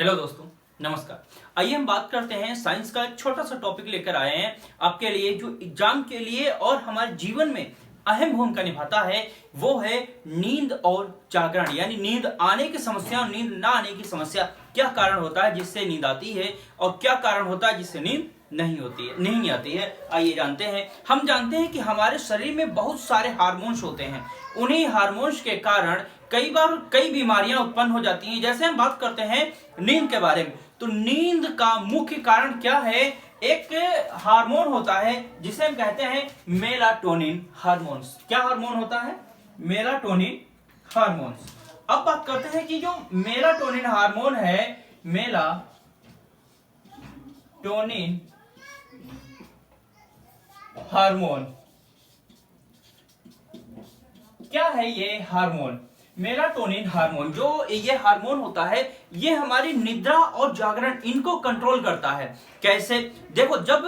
Hello दोस्तों, नमस्कार। आइए हम बात करते हैं साइंस का एक छोटा सा टॉपिक लेकर आए हैं आपके लिए, जो एग्जाम के लिए और हमारे जीवन में अहम भूमिका निभाता है। वो है नींद और जागरण, यानी नींद आने की समस्या और नींद ना आने की समस्या। क्या कारण होता है जिससे नींद आती है और क्या कारण होता है जिससे नींद नहीं आती है। आइए जानते हैं। हम जानते हैं कि हमारे शरीर में बहुत सारे हार्मोन्स होते हैं। उन्हीं हार्मोन्स के कारण कई बार कई बीमारियां उत्पन्न हो जाती हैं। जैसे हम बात करते हैं नींद के बारे में, तो नींद का मुख्य कारण क्या है? एक हार्मोन होता है जिसे हम कहते हैं मेलाटोनिन हार्मोन्स। क्या हार्मोन होता है? Melatonin hormones. अब बात करते हैं कि जो मेलाटोनिन हार्मोन है, मेलाटोनिन हार्मोन क्या है? ये हार्मोन मेलाटोनिन हार्मोन, जो ये हार्मोन होता है, ये हमारी निद्रा और जागरण इनको कंट्रोल करता है। कैसे? देखो, जब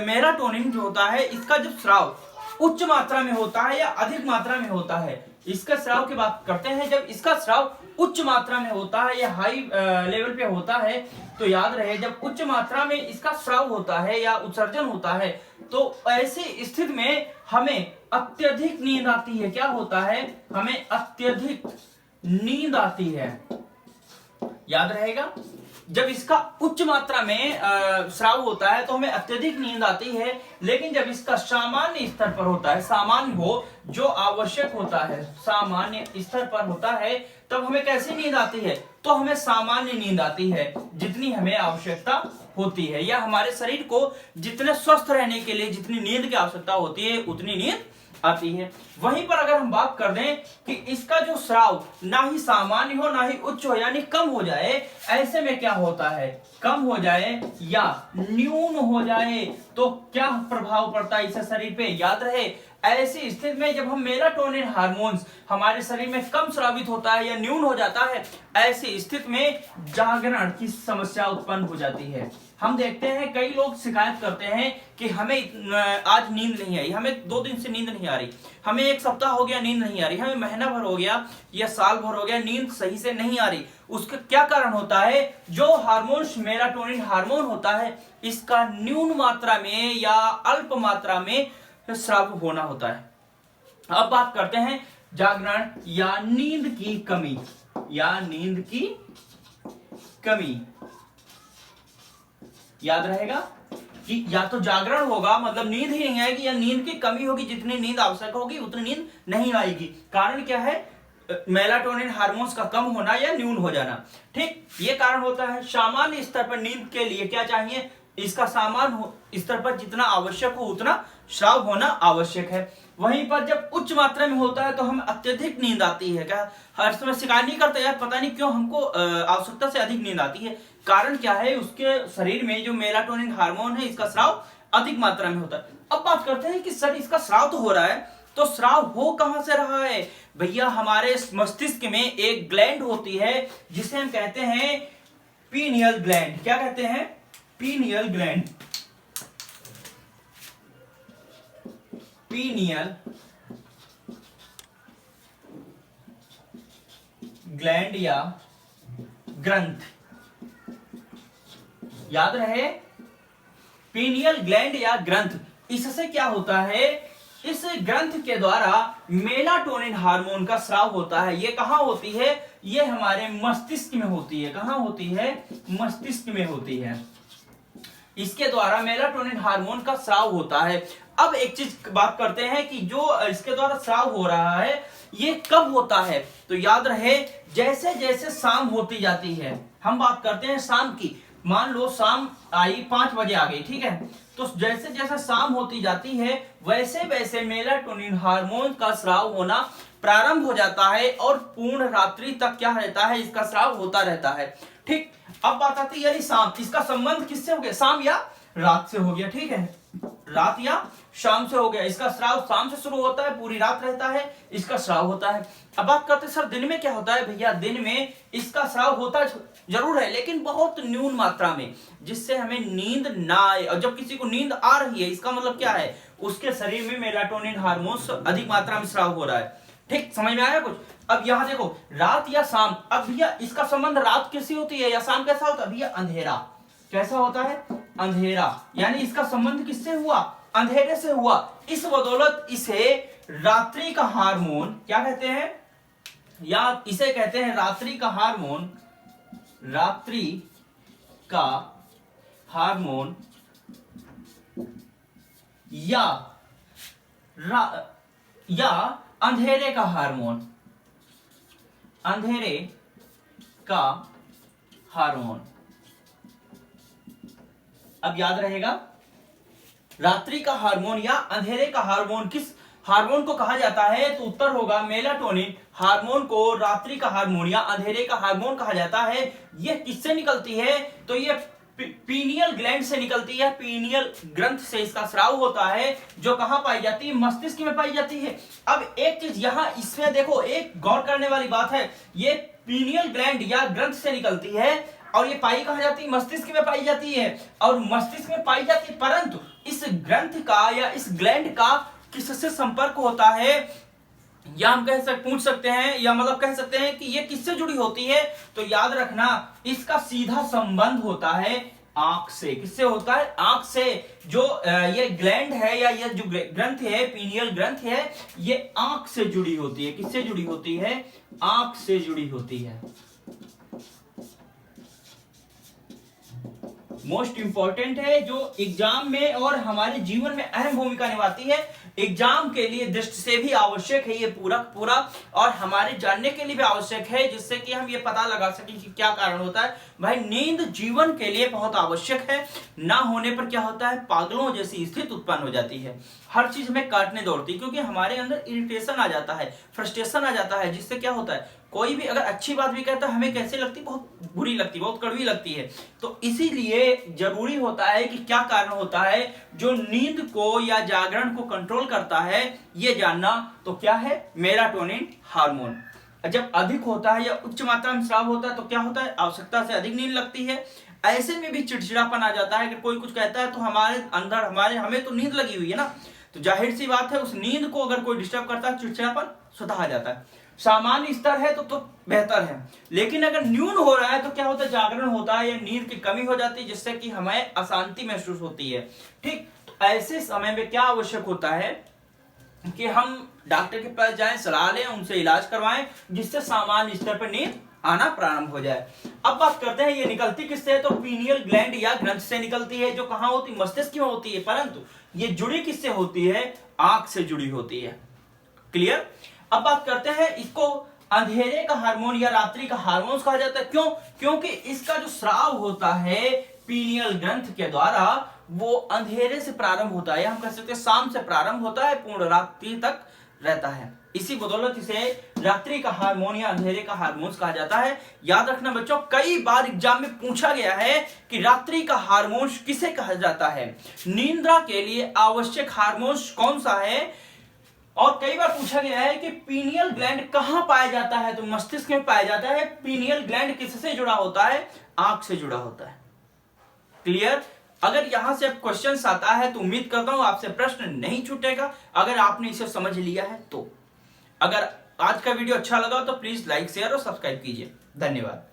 मेलाटोनिन जो होता है, इसका जब स्राव उच्च मात्रा में होता है या अधिक मात्रा में होता है, इसका स्राव की बात करते हैं। जब इसका स्राव उच्च मात्रा में होता है या हाई लेवल पे होता है, तो याद रहे, जब उच्च मात्रा में इसका स्राव होता है या उत्सर्जन होता है, तो ऐसी स्थिति में हमें अत्यधिक नींद आती है। क्या होता है? हमें अत्यधिक नींद आती है। याद रहेगा, जब इसका उच्च मात्रा में स्राव होता है तो हमें अत्यधिक नींद आती है। लेकिन जब इसका सामान्य स्तर पर होता है, सामान्य हो, जो आवश्यक होता है, सामान्य स्तर पर होता है, तब हमें कैसी नींद आती है? तो हमें सामान्य नींद आती है, जितनी हमें आवश्यकता होती है, या हमारे शरीर को जितने स्वस्थ रहने के लिए जितनी नींद की आवश्यकता होती है, उतनी नींद आती है। वहीं पर अगर हम बात कर दें कि इसका जो स्राव ना ही सामान्य हो ना ही उच्च हो, यानी कम हो जाए, ऐसे में क्या होता है? कम हो जाए या न्यून हो जाए तो क्या प्रभाव पड़ता है इससे शरीर पे? याद रहे, ऐसी स्थिति में जब हम मेलाटोनिन हार्मोन्स हमारे शरीर में कम स्रावित होता है या न्यून हो जाता है, ऐसी स्थिति में जागरण की समस्या उत्पन्न हो जाती है। हम देखते हैं कई लोग शिकायत करते हैं कि हमें आज नींद नहीं आई, हमें 2 दिन से नींद नहीं आ रही, हमें 1 सप्ताह हो गया नींद नहीं आ रही, हमें महीना भर हो गया या साल भर हो गया, नींद सही से नहीं आ रही। उसका क्या कारण होता है? जो हार्मोन्स मेलाटोनिन हार्मोन होता है, इसका न्यून मात्रा में या अल्प मात्रा में स्राव होना होता है। अब बात करते हैं जागरण या नींद की कमी, या नींद की कमी। याद रहेगा कि या तो जागरण होगा, मतलब नींद ही नहीं आएगी, या नींद की कमी होगी, जितनी नींद आवश्यक होगी उतनी नींद नहीं आएगी। कारण क्या है? मेलाटोनिन हार्मोन्स का कम होना या न्यून हो जाना। ठीक, ये कारण होता है। सामान्य स्तर पर नींद के लिए क्या चाहिए? इसका सामान्य स्तर पर जितना आवश्यक हो उतना स्राव होना आवश्यक है। वहीं पर जब उच्च मात्रा में होता है तो हमें अत्यधिक नींद आती है। क्या हर समय शिकायत नहीं करते यार, पता नहीं क्यों हमको आवश्यकता से अधिक नींद आती है? कारण क्या है? उसके शरीर में जो मेलाटोनिन हार्मोन है, इसका स्राव अधिक मात्रा में होता है। अब बात करते हैं कि सर, इसका स्राव तो हो रहा है, तो स्राव हो कहां से रहा है? भैया, हमारे मस्तिष्क में एक ग्लैंड होती है जिसे हम कहते हैं पीनियल ग्लैंड। क्या कहते हैं? Pineal gland. पीनियल ग्लैंड या ग्रंथ। याद रहे, पीनियल ग्लैंड या ग्रंथ। इससे क्या होता है? इस ग्रंथ के द्वारा मेलाटोनिन हार्मोन का स्राव होता है। ये कहां होती है? ये हमारे मस्तिष्क में होती है। कहां होती है? मस्तिष्क में होती है। इसके द्वारा मेलाटोनिन हार्मोन का स्राव होता है। अब एक चीज बात करते हैं कि जो इसके द्वारा स्राव हो रहा है, ये कब होता है? तो याद रहे, जैसे जैसे शाम होती जाती है, हम बात करते हैं शाम की, मान लो शाम आई, 5 बजे आ गई, ठीक है, तो जैसे जैसे शाम होती जाती है, वैसे वैसे मेलाटोनिन हार्मोन का स्राव होना प्रारंभ हो जाता है और पूर्ण रात्रि तक क्या रहता है? इसका स्राव होता रहता है। ठीक, अब बात आती है, यानी शाम, इसका संबंध किससे हो गया? शाम या रात से हो गया। ठीक है, रात या शाम से हो गया। इसका स्राव शाम से शुरू होता है, पूरी रात रहता है, इसका स्राव होता है। अब बात करते हैं सर, दिन में क्या होता है? भैया, दिन में इसका स्राव होता जरूर है, लेकिन बहुत न्यून मात्रा में, जिससे हमें नींद ना आए। और जब किसी को नींद आ रही है, इसका मतलब क्या है? उसके शरीर में मेलाटोनिन हार्मोन अधिक मात्रा में स्राव हो रहा है। ठीक, समझ में आया कुछ? अब यहां देखो, रात या शाम, अब भैया इसका संबंध रात कैसी होती है या शाम कैसा होता है भैया? अंधेरा। कैसा होता है? अंधेरा। यानी इसका संबंध किससे हुआ? अंधेरे से हुआ। इस बदौलत इसे रात्रि का हार्मोन क्या कहते हैं? या इसे कहते हैं रात्रि का हार्मोन, रात्रि का हार्मोन या अंधेरे का हार्मोन, अंधेरे का हार्मोन। अब याद रहेगा, रात्रि का हार्मोन या अंधेरे का हार्मोन किस हार्मोन को कहा जाता है? तो उत्तर होगा मेलाटोनिन हार्मोन को रात्रि का हार्मोन या अंधेरे का हार्मोन कहा जाता है। यह किससे निकलती है? तो यह पीनियल ग्लैंड से निकलती है। पीनियल ग्रंथ से इसका स्राव होता है, जो कहां पाई जाती है? मस्तिष्क में पाई जाती है। अब एक चीज यहां इसमें देखो, एक गौर करने वाली बात है, ये पीनियल ग्लैंड या ग्रंथ से निकलती है और ये पाई कहां जाती है? मस्तिष्क में पाई जाती है और मस्तिष्क में पाई जाती है, परंतु इस ग्रंथ का या इस ग्लैंड का किससे संपर्क होता है, या हम पूछ सकते हैं, या मतलब कह सकते हैं कि ये किससे जुड़ी होती है? तो याद रखना, इसका सीधा संबंध होता है आंख से। किससे होता है? आंख से। जो ये ग्लैंड है या ये जो ग्रंथ है, पीनियल ग्रंथ है, ये आंख से जुड़ी होती है। किससे जुड़ी होती है? आंख से जुड़ी होती है। मोस्ट इंपॉर्टेंट है, जो एग्जाम में और हमारे जीवन में अहम भूमिका निभाती है। एग्जाम के लिए दृष्टि से भी आवश्यक है ये पूरा और हमारे जानने के लिए भी आवश्यक है, जिससे कि हम ये पता लगा सकें कि क्या कारण होता है। भाई नींद जीवन के लिए बहुत आवश्यक है, ना होने पर क्या होता है? पागलों जैसी स्थिति उत्पन्न हो जाती है। हर चीज में काटने दौड़ती, क्योंकि हमारे अंदर इरिटेशन आ जाता है, फ्रस्ट्रेशन आ जाता है, जिससे क्या होता है? कोई भी अगर अच्छी बात भी कहता है, हमें कैसे लगती? बहुत बुरी लगती, बहुत कड़वी लगती है। तो इसीलिए जरूरी होता है कि क्या कारण होता है जो नींद को या जागरण को कंट्रोल करता है, ये जानना। तो क्या है? Melatonin hormone. जब अधिक होता है या उच्च मात्रा में स्राव होता है तो क्या होता है? आवश्यकता से अधिक नींद लगती है। ऐसे में भी चिड़चिड़ापन आ जाता है। अगर कोई कुछ कहता है तो हमारे अंदर हमें तो नींद लगी हुई है ना, तो जाहिर सी बात है उस नींद को अगर कोई डिस्टर्ब करता है, चिड़चिड़ापन स्वतः आ जाता है। सामान्य स्तर है तो बेहतर है, लेकिन अगर न्यून हो रहा है तो क्या होता है? जागरण होता है या नींद की कमी हो जाती है, जिससे कि हमें अशांति महसूस होती है। ठीक, तो ऐसे समय में क्या आवश्यक होता है कि हम डॉक्टर के पास जाएं, सलाह लें, उनसे इलाज करवाएं, जिससे सामान्य स्तर पर नींद आना प्रारंभ हो जाए। अब बात करते हैं ये निकलती किससे है? तो पीनियल ग्लैंड या ग्रंथ से निकलती है, जो कहां होती? मस्तिष्क में होती है, परंतु ये जुड़ी किससे होती है? आंख से जुड़ी होती है। क्लियर? अब बात करते हैं, इसको अंधेरे का हार्मोन या रात्रि का हार्मोन कहा जाता है। क्यों? क्योंकि इसका जो स्राव होता है पीनियल ग्रंथ के द्वारा, वो अंधेरे से प्रारंभ होता है, हम कह सकते हैं शाम से प्रारंभ होता है, पूर्ण रात्रि तक रहता है। इसी बदौलत इसे रात्रि का हार्मोन या अंधेरे का हार्मोन कहा जाता है। याद रखना बच्चों, कई बार एग्जाम में पूछा गया है कि रात्रि का हार्मोन किसे कहा जाता है, निद्रा के लिए आवश्यक हार्मोन कौन सा है, और कई बार पूछा गया है कि पीनियल ग्लैंड कहां पाया जाता है, तो मस्तिष्क में पाया जाता है। पीनियल ग्लैंड किससे जुड़ा होता है? आंख से जुड़ा होता है। क्लियर? अगर यहां से क्वेश्चन आता है तो उम्मीद करता हूं आपसे प्रश्न नहीं छूटेगा, अगर आपने इसे समझ लिया है तो। अगर आज का वीडियो अच्छा लगा तो प्लीज लाइक, शेयर और सब्सक्राइब कीजिए। धन्यवाद।